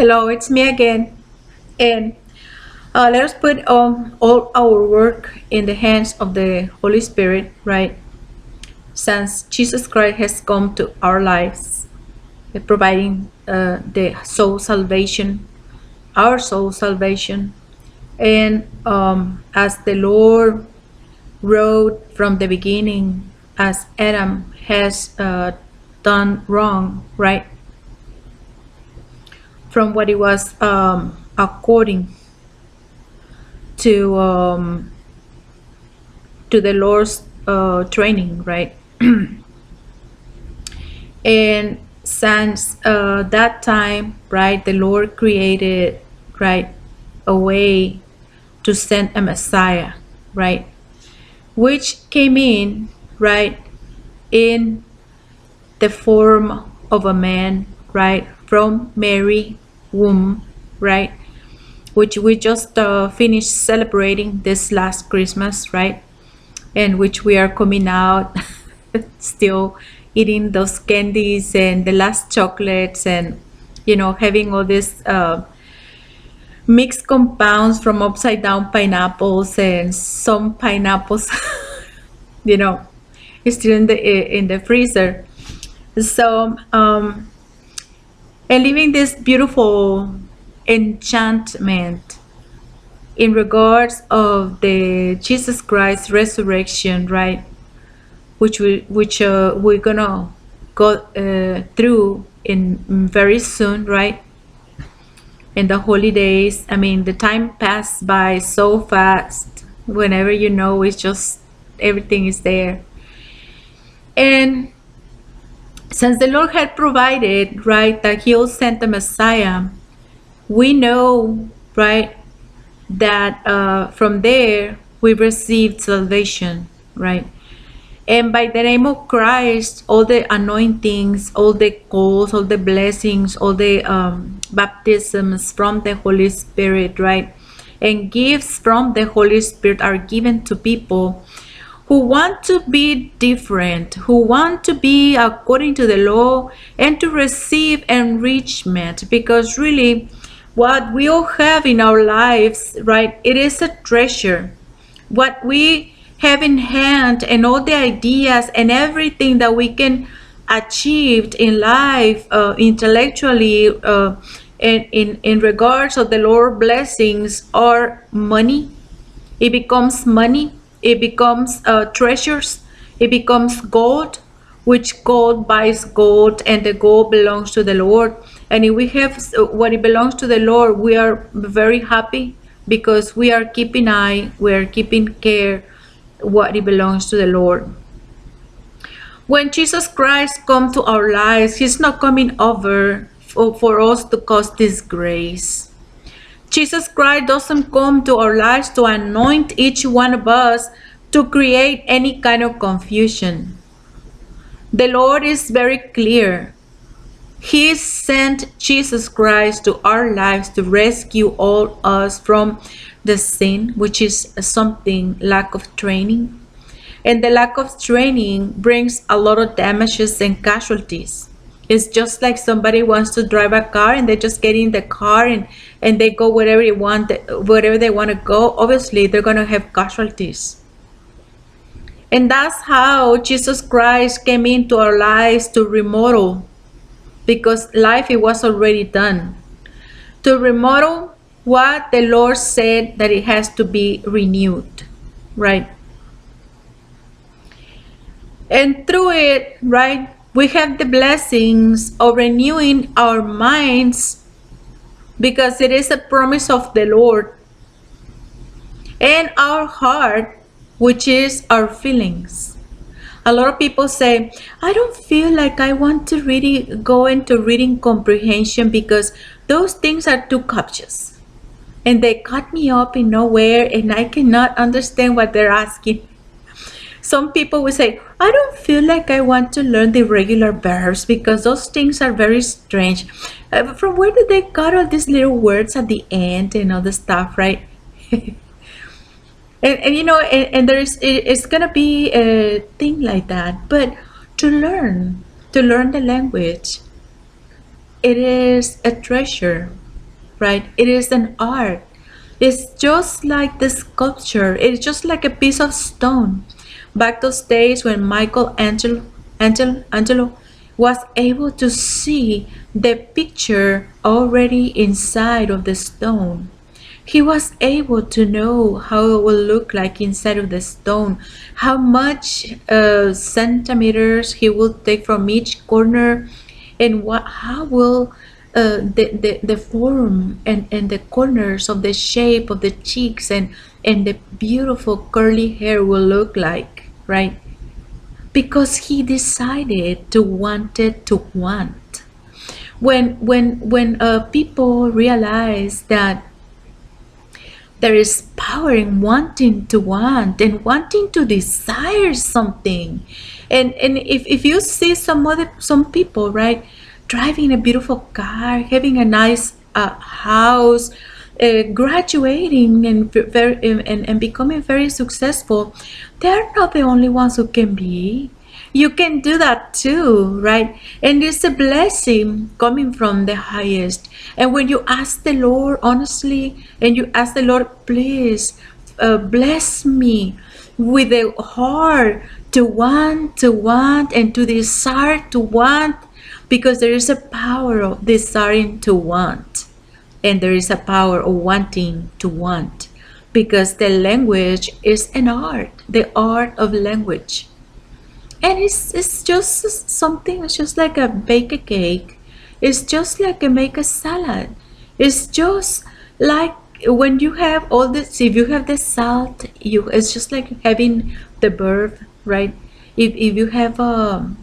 Hello, it's me again. And let us put all our work in the hands of the Holy Spirit, right? Since Jesus Christ has come to our lives, providing the soul salvation, our soul salvation. And as the Lord wrote from the beginning, as Adam has done wrong, right? From what it was according to the Lord's training, right? And since that time, right, the Lord created, right, a way to send a Messiah, right, which came in, right, in the form of a man, right, from Mary womb, right, which we just finished celebrating this last Christmas, right? And which we are coming out still eating those candies and the last chocolates, and having all these mixed compounds from upside down pineapples and some pineapples you know still in the freezer. So and living this beautiful enchantment in regards of the Jesus Christ resurrection, right? Which we're gonna go through in very soon, right? In the holidays, I mean, the time passed by so fast. Whenever it's just everything is there. And since the Lord had provided, right, that He'll send the Messiah, we know, right, that from there we received salvation, right? And by the name of Christ, all the anointings, all the calls, all the blessings, all the baptisms from the Holy Spirit, right? And gifts from the Holy Spirit are given to people who want to be different, who want to be according to the law and to receive enrichment. Because really, what we all have in our lives, right, it is a treasure. What we have in hand and all the ideas and everything that we can achieve in life, intellectually, in regards of the Lord blessings, are money. It becomes money. It becomes treasures. It becomes gold, which gold buys gold, and the gold belongs to the Lord. And if we have what it belongs to the Lord, we are very happy because we are keeping eye, we are keeping care what it belongs to the Lord. When Jesus Christ comes to our lives, He's not coming over for us to cause disgrace. Jesus Christ doesn't come to our lives to anoint each one of us to create any kind of confusion. The Lord is very clear. He sent Jesus Christ to our lives to rescue all us from the sin, which is something lack of training. And the lack of training brings a lot of damages and casualties. It's just like somebody wants to drive a car and they just get in the car and they go wherever they want to go. Obviously, they're going to have casualties. And that's how Jesus Christ came into our lives to remodel, because life it was already done. To remodel what the Lord said that it has to be renewed, right? And through it, right, we have the blessings of renewing our minds, because it is a promise of the Lord, and our heart, which is our feelings. A lot of people say, I don't feel like I want to really go into reading comprehension because those things are too captious. And they cut me up in nowhere and I cannot understand what they're asking. Some people will say, I don't feel like I want to learn the regular verbs because those things are very strange. From where did they cut all these little words at the end and all the stuff, right? And it's gonna be a thing like that. But to learn the language, it is a treasure. right? It is an art. It's just like the sculpture. It's just like a piece of stone. Back those days when Angelo was able to see the picture already inside of the stone. He was able to know how it will look like inside of the stone, how much centimeters he will take from each corner, and how will the form and the corners of the shape of the cheeks and the beautiful curly hair will look like, right? Because he decided to want it to want. When people realize that there is power in wanting to want and wanting to desire something. And if you see some people, right, driving a beautiful car, having a nice house, graduating and becoming very successful, they're not the only ones who can be. You can do that too, right? And it's a blessing coming from the highest. And when you ask the Lord honestly, and you ask the Lord, please bless me with a heart to want, and to desire to want, because there is a power of desiring to want, and there is a power of wanting to want, because the language is an art, the art of language. And it's just something, it's just like a bake a cake. It's just like a make a salad. It's just like when you have all this, if you have the salt, it's just like having the verb, right? If you have the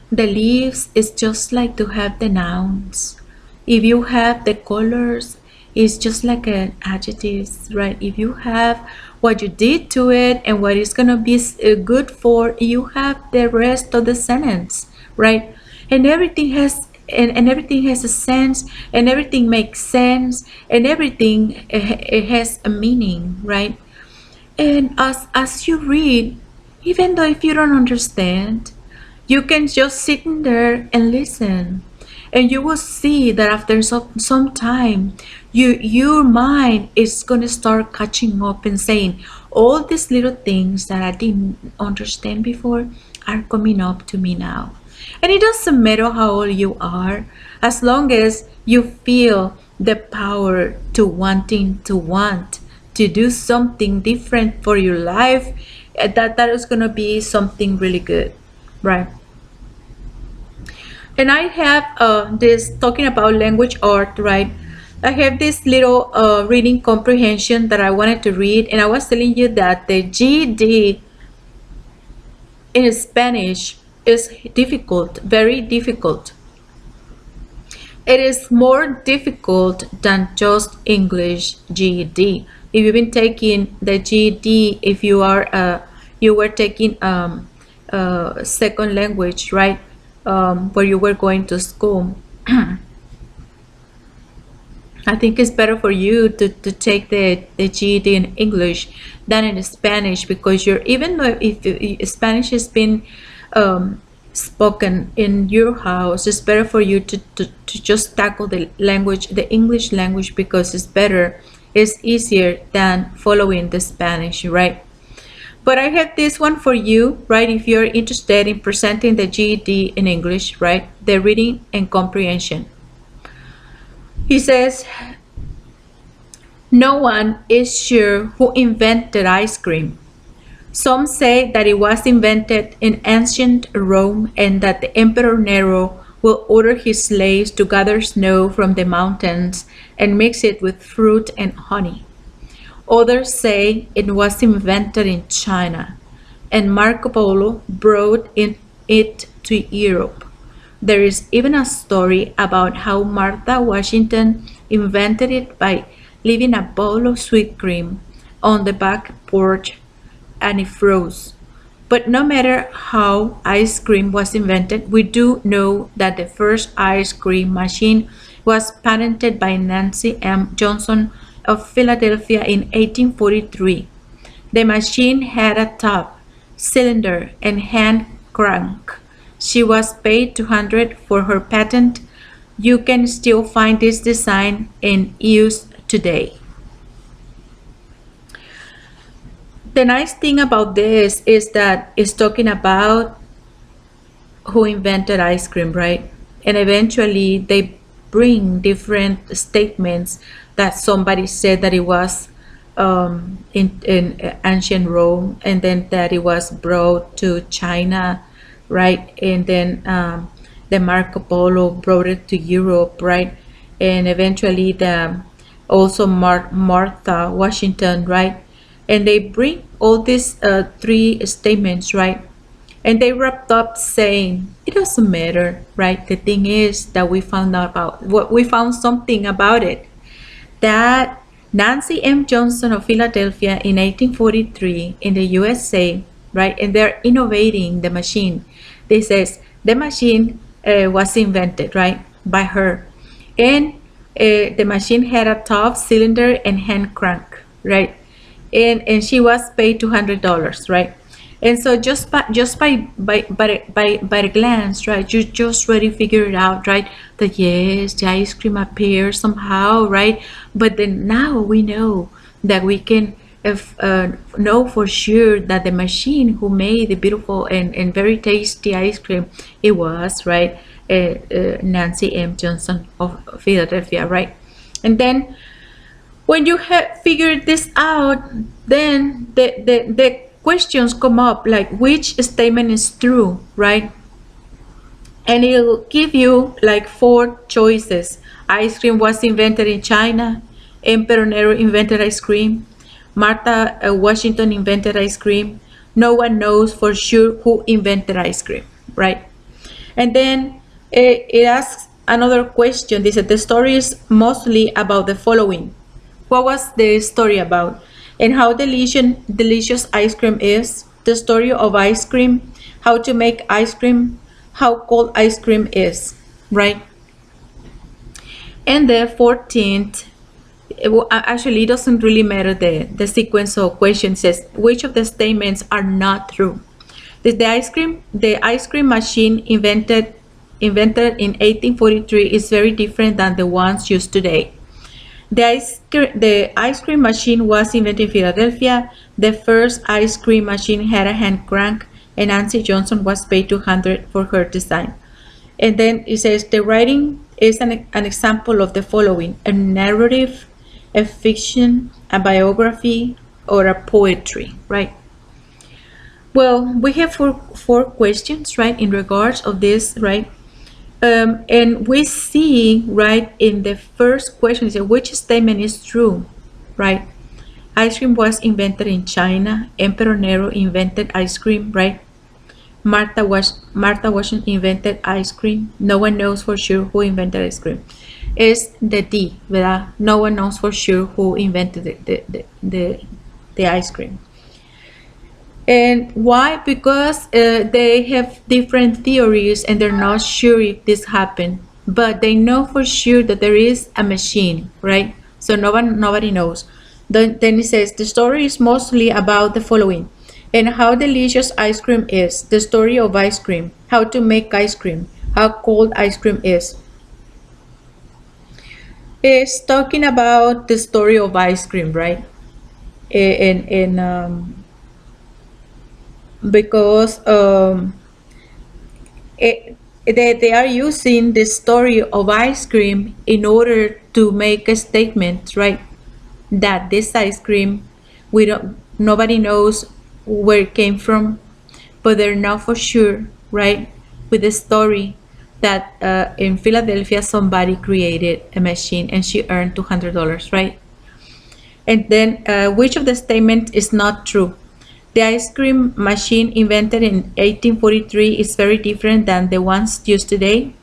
leaves, it's just like to have the nouns. If you have the colors, it's just like an adjectives, right? If you have what you did to it and what it's gonna be good for, you have the rest of the sentence, right? And everything has and everything has a sense, and everything makes sense, and everything it has a meaning, right? And as you read, even though if you don't understand, you can just sit in there and listen. And you will see that after some time, your mind is going to start catching up and saying, all these little things that I didn't understand before are coming up to me now. And it doesn't matter how old you are, as long as you feel the power to wanting to want to do something different for your life, that is going to be something really good, right? And I have this talking about language art, right? I have this little reading comprehension that I wanted to read, and I was telling you that the GD in Spanish is difficult, very difficult. It is more difficult than just English GED. If you've been taking the GED, if you are you were taking second language, right? Where you were going to school, I think it's better for you to take the GED in English than in Spanish, because you're, even though if Spanish has been spoken in your house, it's better for you to just tackle the language, the English language, because it's better, it's easier than following the Spanish, right? But I have this one for you, right? If you're interested in presenting the GED in English, right? The reading and comprehension. He says, no one is sure who invented ice cream. Some say that it was invented in ancient Rome, and that the Emperor Nero will order his slaves to gather snow from the mountains and mix it with fruit and honey. Others say it was invented in China, and Marco Polo brought it to Europe. There is even a story about how Martha Washington invented it by leaving a bowl of sweet cream on the back porch, and it froze. But no matter how ice cream was invented, we do know that the first ice cream machine was patented by Nancy M. Johnson of Philadelphia in 1843. The machine had a top, cylinder, and hand crank. She was paid $200 for her patent you can still find this design in use today. The nice thing about this is that it's talking about who invented ice cream, right? And eventually they bring different statements that somebody said that it was in ancient Rome, and then that it was brought to China, right? And then the Marco Polo brought it to Europe, right? And eventually the also Martha Washington, right? And they bring all these three statements, right? And they wrapped up saying, it doesn't matter, right? The thing is that we found out about what we found something about it, that Nancy M. Johnson of Philadelphia in 1843 in the USA, right? And they're innovating the machine. This says the machine was invented, right, by her. And the machine had a top cylinder and hand crank, right? And she was paid $200, right? And so just by a glance, right, you just already figure it out, right, that yes, the ice cream appears somehow, right? But then now we know that we can know for sure that the machine who made the beautiful and very tasty ice cream, it was, right, Nancy M. Johnson of Philadelphia, right? And then when you have figured this out, then the questions come up like which statement is true, right? And it'll give you like four choices. Ice cream was invented in China. Emperor Nero invented ice cream. Martha Washington invented ice cream. No one knows for sure who invented ice cream, right? And then it asks another question. They said the story is mostly about the following. What was the story about? And how delicious ice cream is, the story of ice cream, how to make ice cream, how cold ice cream is, right? And the 14th, actually it doesn't really matter the sequence of questions. Says which of the statements are not true. The ice cream machine invented in 1843 is very different than the ones used today. The ice cream machine was invented in Philadelphia. The first ice cream machine had a hand crank, and Nancy Johnson was paid $200 for her design. And then it says the writing is an example of the following: a narrative, a fiction, a biography, or a poetry, right? Well, we have four questions, right, in regards of this, right? And we see, right, in the first question, is which statement is true, right? Ice cream was invented in China. Emperor Nero invented ice cream, right? Martha Washington invented ice cream. No one knows for sure who invented ice cream. Es the D, ¿verdad? No one knows for sure who invented the ice cream. And why? Because they have different theories and they're not sure if this happened, but they know for sure that there is a machine, right? So nobody knows. Then it says the story is mostly about the following: and how delicious ice cream is, the story of ice cream, how to make ice cream, how cold ice cream is. It's talking about the story of ice cream, right? And because they are using the story of ice cream in order to make a statement, right? That this ice cream, nobody knows where it came from, but they're not for sure, right? With the story that in Philadelphia somebody created a machine and she earned $200, right? And then which of the statements is not true? The ice cream machine invented in 1843 is very different than the ones used today.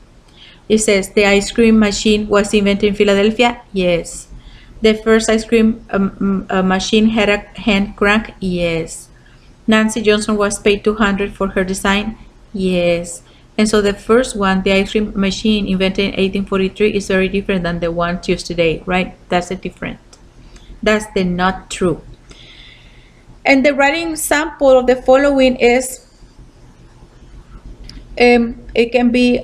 It says the ice cream machine was invented in Philadelphia. Yes. The first ice cream machine had a hand crank. Yes. Nancy Johnson was paid $200 for her design. Yes. And so the first one, the ice cream machine invented in 1843, is very different than the ones used today, right? That's the different. That's the not true. And the writing sample of the following is, it can be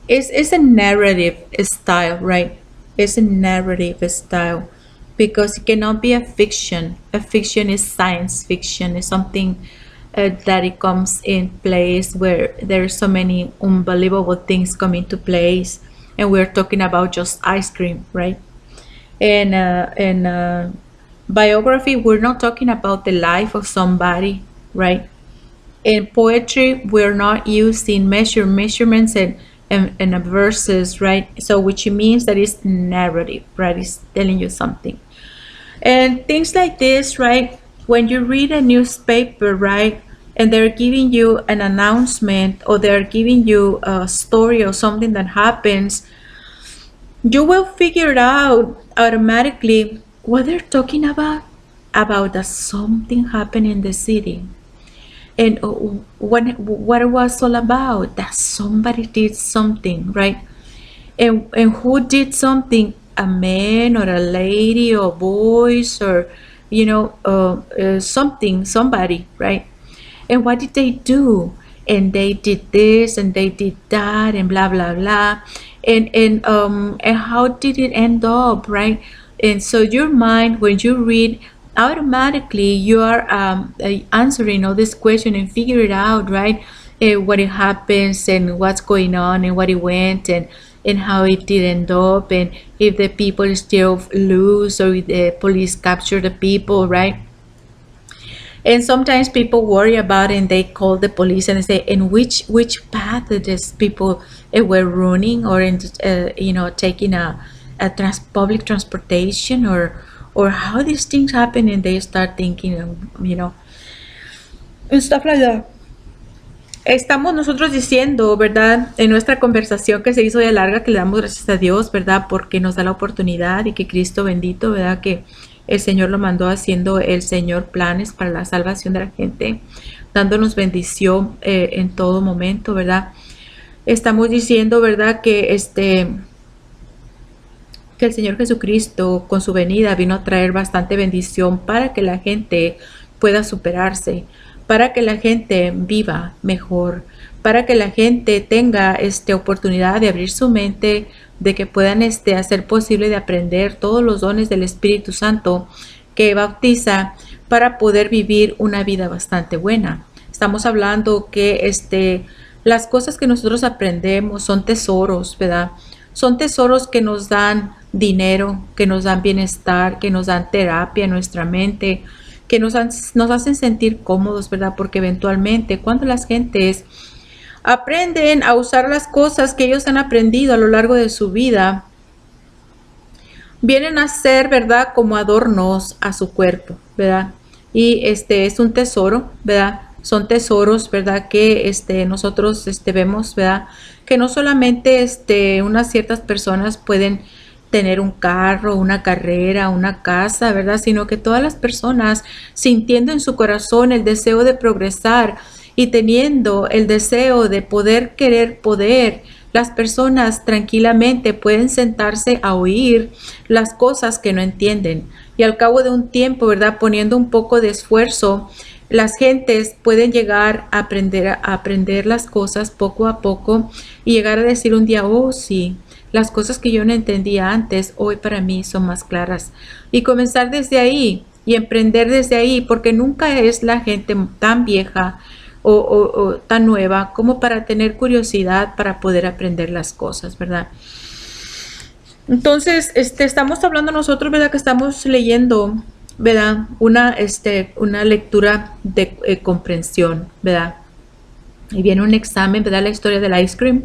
It's a narrative style, right? It's a narrative style because it cannot be a fiction. A fiction is science fiction. It's something that it comes in place where there's so many unbelievable things come into place, and we're talking about just ice cream, right? And biography, we're not talking about the life of somebody, right? In poetry, we're not using measurements and verses, right? So which means that it's narrative, right? It's telling you something. And things like this, right? When you read a newspaper, right? And they're giving you an announcement or they're giving you a story or something that happens, you will figure it out automatically what they're talking about that something happened in the city. And what it was all about, that somebody did something, right? And who did something? A man or a lady or boys or something, somebody, right? And what did they do? And they did this and they did that and blah blah blah. And how did it end up, right? And so your mind, when you read, automatically you are answering all this question and figure it out, right? What it happens and what's going on and what it went and how it did end up, and if the people still lose or if the police capture the people, right? And sometimes people worry about it and they call the police and they say, in which path these people were running, or in taking public transportation, or how these things happen, and they start thinking, and stuff like that. Estamos nosotros diciendo, ¿verdad? En nuestra conversación que se hizo ya larga, que le damos gracias a Dios, ¿verdad? Porque nos da la oportunidad y que Cristo bendito, ¿verdad? Que el Señor lo mandó haciendo el Señor planes para la salvación de la gente, dándonos bendición en todo momento, ¿verdad? Estamos diciendo, ¿verdad? Que el Señor Jesucristo con su venida vino a traer bastante bendición para que la gente pueda superarse, para que la gente viva mejor, para que la gente tenga oportunidad de abrir su mente, de que puedan hacer posible de aprender todos los dones del Espíritu Santo que bautiza para poder vivir una vida bastante buena. Estamos hablando que las cosas que nosotros aprendemos son tesoros, ¿verdad? Son tesoros que nos dan dinero, que nos dan bienestar, que nos dan terapia en nuestra mente, que nos hacen sentir cómodos, ¿verdad? Porque eventualmente cuando las gentes aprenden a usar las cosas que ellos han aprendido a lo largo de su vida, vienen a ser, ¿verdad? Como adornos a su cuerpo, ¿verdad? Y es un tesoro, ¿verdad? Son tesoros, ¿verdad? Que nosotros vemos, ¿verdad? Que no solamente unas ciertas personas pueden tener un carro, una carrera, una casa, ¿verdad? Sino que todas las personas, sintiendo en su corazón el deseo de progresar y teniendo el deseo de querer poder, las personas tranquilamente pueden sentarse a oír las cosas que no entienden. Y al cabo de un tiempo, ¿verdad? Poniendo un poco de esfuerzo, las gentes pueden llegar a aprender las cosas poco a poco y llegar a decir un día, oh sí, las cosas que yo no entendía antes, hoy para mí son más claras. Y comenzar desde ahí y emprender desde ahí, porque nunca es la gente tan vieja o tan nueva como para tener curiosidad para poder aprender las cosas, ¿verdad? Entonces, estamos hablando nosotros, ¿verdad? Que estamos leyendo, ¿verdad? Una lectura de comprensión, ¿verdad? Y viene un examen, ¿verdad? La historia del ice cream.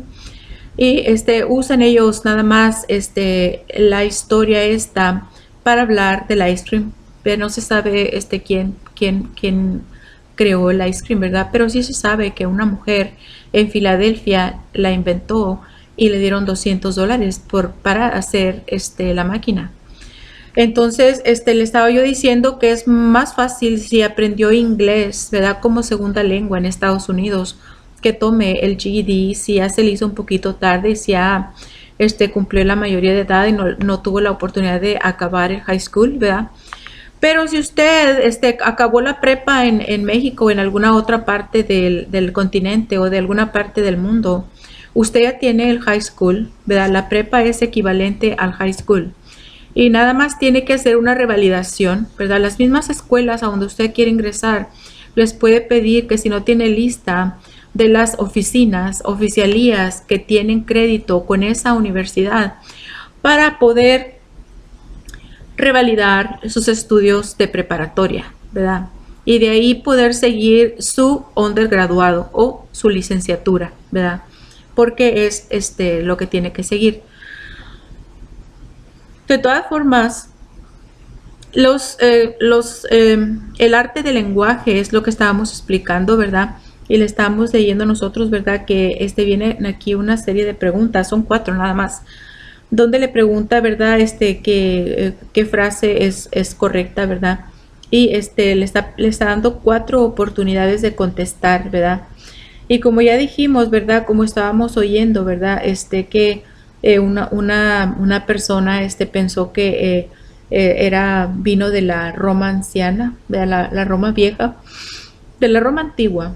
Y usan ellos nada más la historia esta para hablar del ice cream, pero no se sabe quién creó el ice cream, ¿verdad? Pero sí se sabe que una mujer en Filadelfia la inventó y le dieron $200 para hacer la máquina. Entonces, le estaba yo diciendo que es más fácil si aprendió inglés, ¿verdad? Como segunda lengua en Estados Unidos, que tome el GED, si ya se le hizo un poquito tarde y si ya cumplió la mayoría de edad y no tuvo la oportunidad de acabar el high school, ¿verdad? Pero si usted acabó la prepa en México o en alguna otra parte del continente o de alguna parte del mundo, usted ya tiene el high school, ¿verdad? La prepa es equivalente al high school. Y nada más tiene que hacer una revalidación, ¿verdad? Las mismas escuelas a donde usted quiere ingresar les puede pedir que si no tiene lista de las oficialías que tienen crédito con esa universidad para poder revalidar sus estudios de preparatoria, ¿verdad? Y de ahí poder seguir su undergraduado o su licenciatura, ¿verdad? Porque es lo que tiene que seguir. De todas formas, el arte del lenguaje es lo que estábamos explicando, ¿verdad? Y le estamos leyendo nosotros, ¿verdad? Que viene aquí una serie de preguntas, son 4 nada más, donde le pregunta, ¿verdad? Qué frase es correcta, ¿verdad? Y le está dando 4 oportunidades de contestar, ¿verdad? Y como ya dijimos, ¿verdad? Como estábamos oyendo, ¿verdad? Que una persona pensó que vino de la Roma anciana, de la Roma vieja, de la Roma antigua,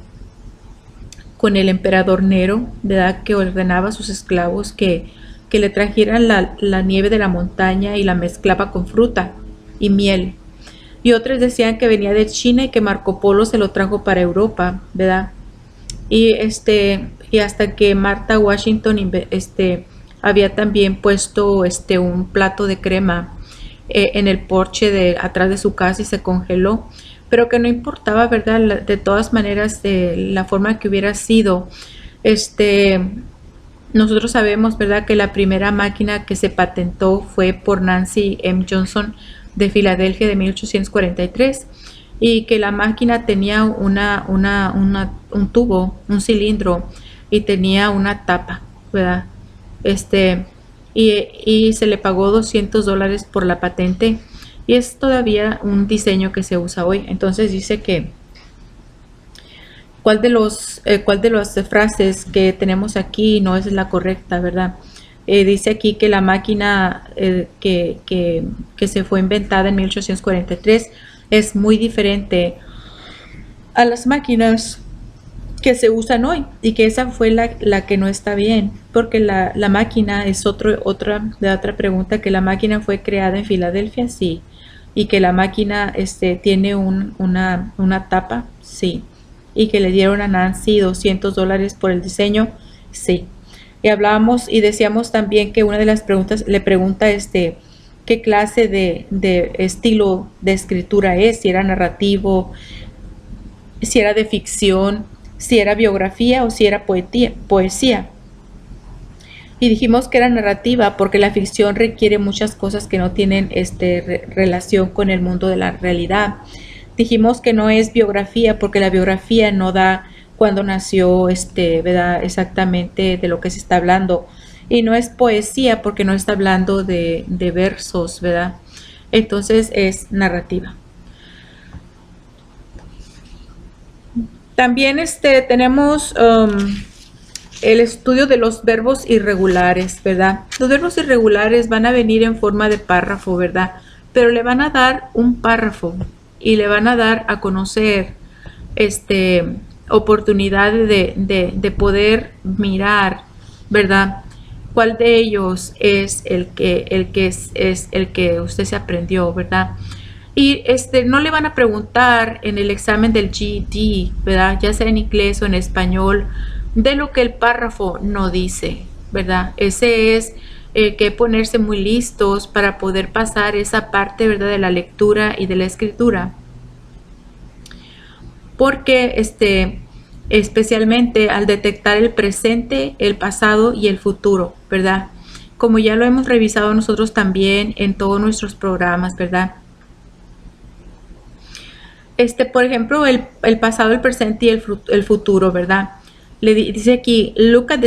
con el emperador Nero, ¿verdad? Que ordenaba a sus esclavos que le trajeran la nieve de la montaña y la mezclaba con fruta y miel. Y otros decían que venía de China y que Marco Polo se lo trajo para Europa, ¿verdad? Y hasta que Martha Washington había también puesto un plato de crema en el porche de atrás de su casa y se congeló, pero que no importaba, ¿verdad? De todas maneras, la forma que hubiera sido, nosotros sabemos, ¿verdad?, que la primera máquina que se patentó fue por Nancy M. Johnson de Filadelfia de 1843 y que la máquina tenía un tubo, un cilindro y tenía una tapa, ¿verdad? Y se le pagó $200 por la patente y es todavía un diseño que se usa hoy. Entonces dice que cuál de las frases que tenemos aquí no es la correcta, ¿verdad? Dice aquí que la máquina que se fue inventada en 1843 es muy diferente a las máquinas que se usan hoy y que esa fue la que no está bien, porque la máquina es otra pregunta, que la máquina fue creada en Filadelfia, sí, y que la máquina tiene una tapa, sí, y que le dieron a Nancy $200 por el diseño, sí. Y hablábamos y decíamos también que una de las preguntas le pregunta qué clase de estilo de escritura es, si era narrativo, si era de ficción, si era biografía o si era poesía. Y dijimos que era narrativa porque la ficción requiere muchas cosas que no tienen relación con el mundo de la realidad. Dijimos que no es biografía porque la biografía no da cuándo nació, ¿verdad?, exactamente de lo que se está hablando. Y no es poesía porque no está hablando de versos, ¿verdad? Entonces es narrativa. También tenemos el estudio de los verbos irregulares, ¿verdad? Los verbos irregulares van a venir en forma de párrafo, ¿verdad? Pero le van a dar un párrafo y le van a dar a conocer oportunidad de poder mirar, ¿verdad?, cuál de ellos es el que usted se aprendió, ¿verdad? Y no le van a preguntar en el examen del GED, ¿verdad?, ya sea en inglés o en español, de lo que el párrafo no dice, ¿verdad? Ese es que ponerse muy listos para poder pasar esa parte, ¿verdad?, de la lectura y de la escritura. Porque especialmente al detectar el presente, el pasado y el futuro, ¿verdad? Como ya lo hemos revisado nosotros también en todos nuestros programas, ¿verdad? Por ejemplo, el pasado, el presente y el futuro, ¿verdad? Le dice aquí, look at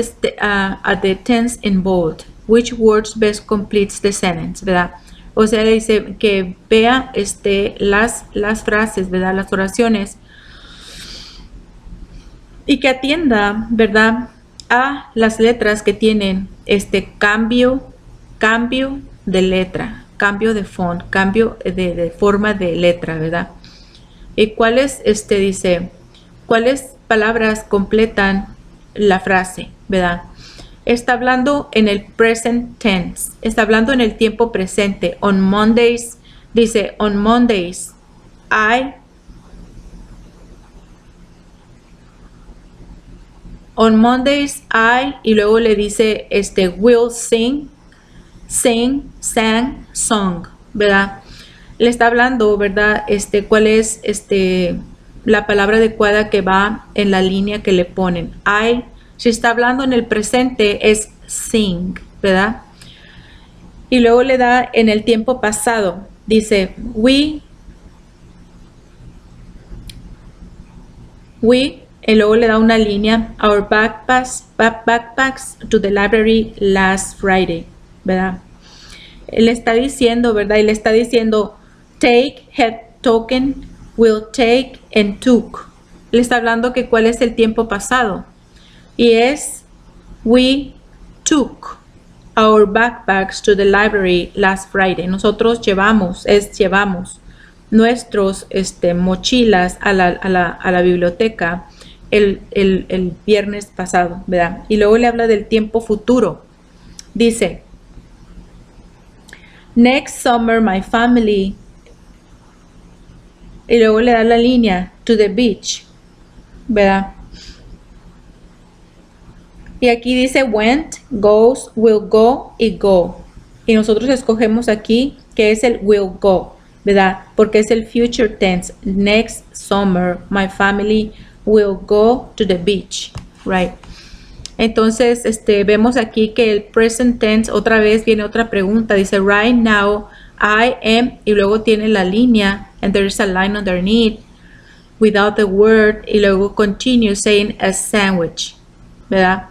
the tense in bold. Which words best completes the sentence, ¿verdad? O sea, le dice que vea las frases, ¿verdad?, las oraciones, y que atienda, ¿verdad?, a las letras que tienen cambio de letra, cambio de font, cambio de forma de letra, ¿verdad? ¿Y cuáles, dice, cuáles palabras completan la frase, ¿verdad? Está hablando en el present tense. Está hablando en el tiempo presente. On Mondays, dice, on Mondays, I y luego le dice will sing, sang, song, ¿verdad? Le está hablando, ¿verdad? Cuál es la palabra adecuada que va en la línea que le ponen. Si está hablando en el presente es sing, ¿verdad? Y luego le da en el tiempo pasado. Dice we, y luego le da una línea, our backpacks to the library last Friday, ¿verdad? Él está diciendo, ¿verdad? Y le está diciendo, take, have taken, will take, and took. Le está hablando que cuál es el tiempo pasado. Y es, we took our backpacks to the library last Friday. Nosotros llevamos nuestros mochilas a la biblioteca el viernes pasado, ¿verdad? Y luego le habla del tiempo futuro. Dice, next summer my family, y luego le da la línea to the beach, ¿verdad? Y aquí dice went, goes, will go y go. Y nosotros escogemos aquí que es el will go, ¿verdad? Porque es el future tense. Next summer my family will go to the beach, right? Entonces, vemos aquí que el present tense, otra vez viene otra pregunta, dice right now I am, y luego tiene la línea, and there is a line underneath without the word, y luego continue saying a sandwich, ¿verdad?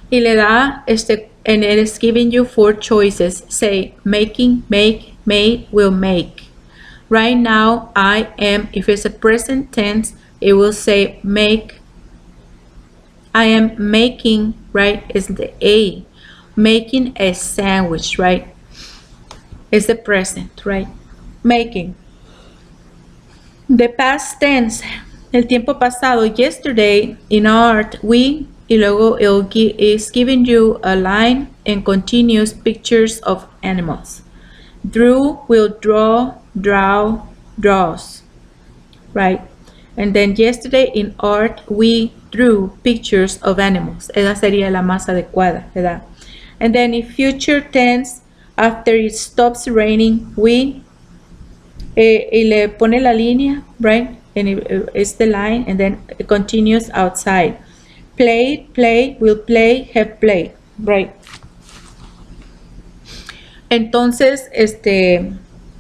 Y le da, and it is giving you 4 choices, say making, make, made, will make. Right now I am, if it's a present tense, it will say make. I am making, right, is the A. Making a sandwich, right? Is the present, right? Making. The past tense, el tiempo pasado, yesterday, in art, we, y luego is giving you a line and continuous pictures of animals. Drew will draw, draws, right? And then yesterday in art, we drew pictures of animals. Esa sería la más adecuada, ¿verdad? And then in future tense, after it stops raining, we, y le pone la línea, right? And it's the line, and then it continues outside. Play, will play, have played, right? Entonces,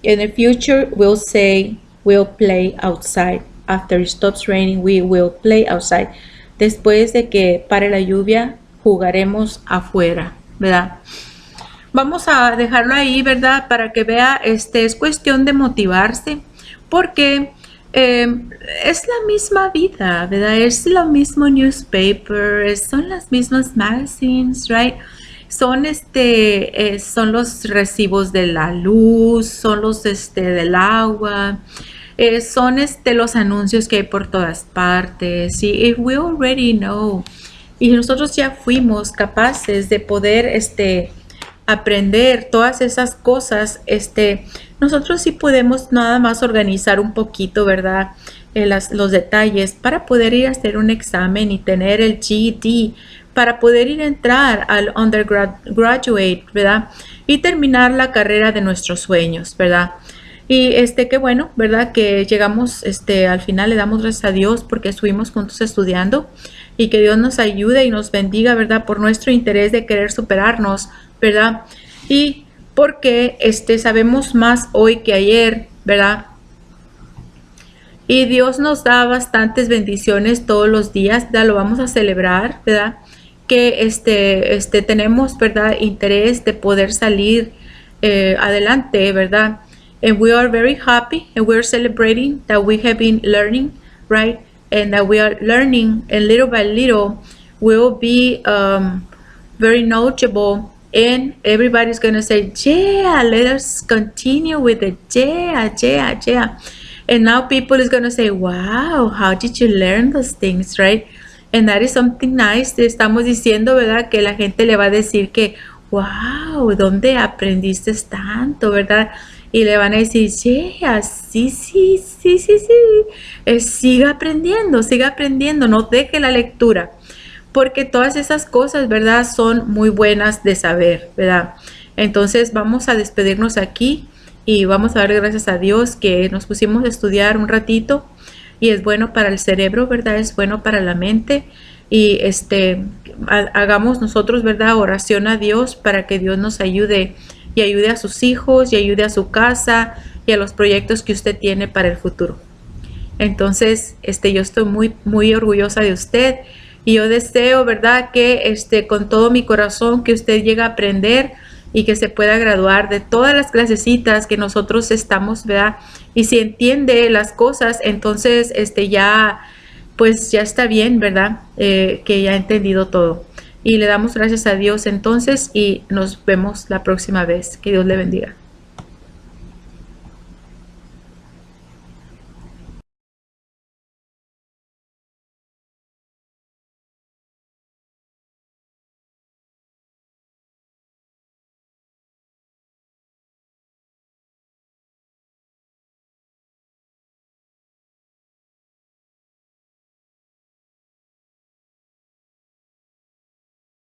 in the future, we'll say, we'll play outside. After it stops raining, we will play outside. Después de que pare la lluvia, jugaremos afuera, ¿verdad? Vamos a dejarlo ahí, ¿verdad? Para que vea, es cuestión de motivarse, porque es la misma vida, ¿verdad? Es lo mismo newspaper, son las mismas magazines, right? Son son los recibos de la luz, son los del agua, son los anuncios que hay por todas partes. Y if we already know, y nosotros ya fuimos capaces de poder aprender todas esas cosas, nosotros sí podemos nada más organizar un poquito, ¿verdad? Los detalles para poder ir a hacer un examen y tener el GED, para poder ir a entrar al undergraduate, ¿verdad? Y terminar la carrera de nuestros sueños, ¿verdad? Y qué bueno, ¿verdad? Que llegamos, al final le damos gracias a Dios porque estuvimos juntos estudiando, y que Dios nos ayude y nos bendiga, ¿verdad? Por nuestro interés de querer superarnos, ¿verdad? Y porque sabemos más hoy que ayer, ¿verdad? Y Dios nos da bastantes bendiciones todos los días, ¿verdad? Lo vamos a celebrar, ¿verdad? Que tenemos, ¿verdad? Interés de poder salir adelante, ¿verdad? And we are very happy and we're celebrating that we have been learning, right? And that we are learning, and little by little will be very knowledgeable, and everybody's gonna say, yeah, let us continue with it, yeah. And now people is gonna say, wow, how did you learn those things, right? And that is something nice. Estamos diciendo, ¿verdad? Que la gente le va a decir que, wow, ¿dónde aprendiste tanto, verdad? Y le van a decir, yeah, sí, sí, sí, sí, sí. Siga aprendiendo, no deje la lectura. Porque todas esas cosas, ¿verdad? Son muy buenas de saber, ¿verdad? Entonces vamos a despedirnos aquí y vamos a dar gracias a Dios que nos pusimos a estudiar un ratito y es bueno para el cerebro, ¿verdad? Es bueno para la mente y hagamos nosotros, ¿verdad? Oración a Dios para que Dios nos ayude y ayude a sus hijos y ayude a su casa y a los proyectos que usted tiene para el futuro. Entonces, yo estoy muy, muy orgullosa de usted y yo deseo, ¿verdad? Que con todo mi corazón que usted llegue a aprender y que se pueda graduar de todas las clasecitas que nosotros estamos, ¿verdad? Y si entiende las cosas, entonces, ya, pues ya está bien, ¿verdad? Que ya ha entendido todo. Y le damos gracias a Dios entonces y nos vemos la próxima vez. Que Dios le bendiga.